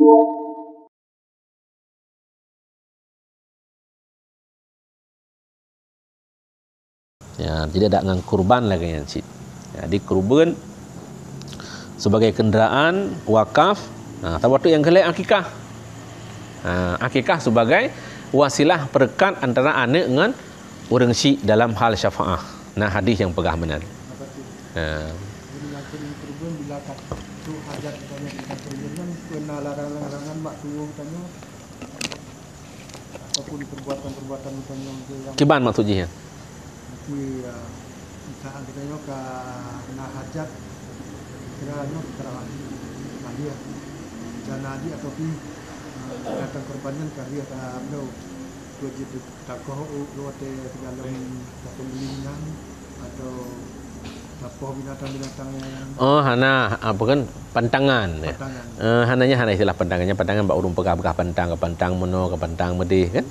Ya, tidak ada dengan kurban lagi yang cik. Jadi kurban sebagai kenderaan wakaf. Tapi waktu yang kelak akikah. Akikah sebagai wasilah perekat antara anak dengan orang syik dalam hal syafaah. Nah, hadis yang pegah benar. Jadi yang kurban bila tu hajat tanya kita kurban kan kena larangan-larangan mak tuang tanya ataupun perbuatan-perbuatan tanya yang Kiban maksudnya? Nanti misalkan kita ke kena hajat kira-kira keterangan dia janadi ataupun datang korbannya karya beliau wajib takoh luate segala pembelian atau takoh binatang-binatang yang hana apa kan pantangan ya. Hananya hana istilah pantangannya bak urung pegah-pegah pantang ke pantang mono ke pantang medih kan.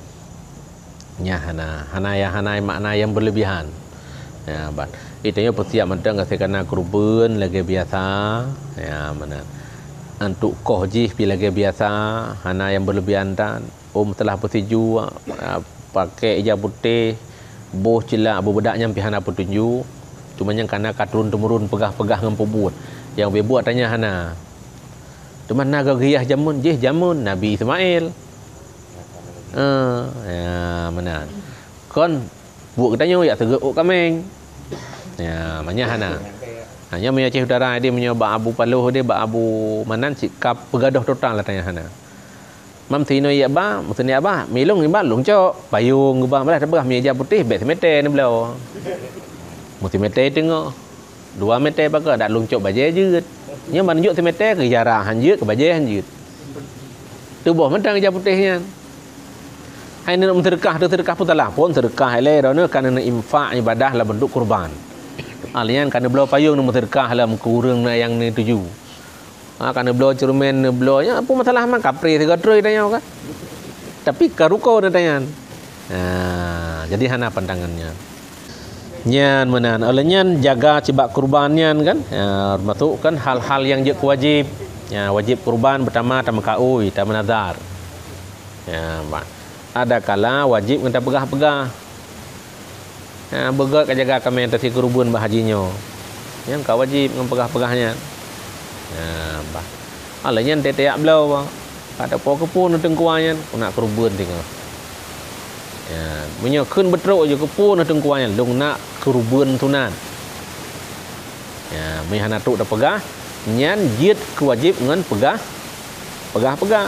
Ya hana makna yang berlebihan. Ya bat. Itanya setiap mentang karena kurban lagi biasa. Ya mana. Untuk kohjih bila lagi biasa hana yang berlebihan dan telah bersetuju pakai ijab putih boh celak bedak nyampi hana petunjuk cuma yang karena turun temurun pegah-pegah dengan pebut yang buat tanya hana cuma naga giyah jamun Nabi Ismail ya mana kon buat katanya ya tegak kameng ya manya hana hanya punya cih udara dia punya abu paluh dia abu manan sikap pegaduh total lah tanya hana mam tino ya ba mutni aba milung ba lung cok payung ba malah tabah meja putih bet meter ni belau muti meter tengok 2 meter baga dak lung cok baje jeut nya man juk meter ke jarah hanjeut ke baje hanjeut tu boh mentang meja putihnya hai nak sedekah pun telah pun sedekah le ro kerana infak ibadah lah bentuk kurban alian kerana belau payung nak sedekah lah kurang yang ni tuju kerana belau cermin belaunya apa masalah mah kapri 3 tanya kan tapi karuko dia tanya jadi hana pandangannya nyan menan olehnya jaga cibak kurbannya kan termasuk kan hal-hal yang je wajib wajib kurban pertama tama kaui tama nazar ada kala wajib kita pegah-pegah begat jaga kami tasi kurban bahajinya yang kau wajib dengan pegah-pegahnya alanya teteak belau ada pokok pun tengkuannya nak kurban tengok punya kun betruk je kepun tengkuannya dong nak kurban tunan mihana tu dah pegah nyan jid kewajib dengan pegah-pegah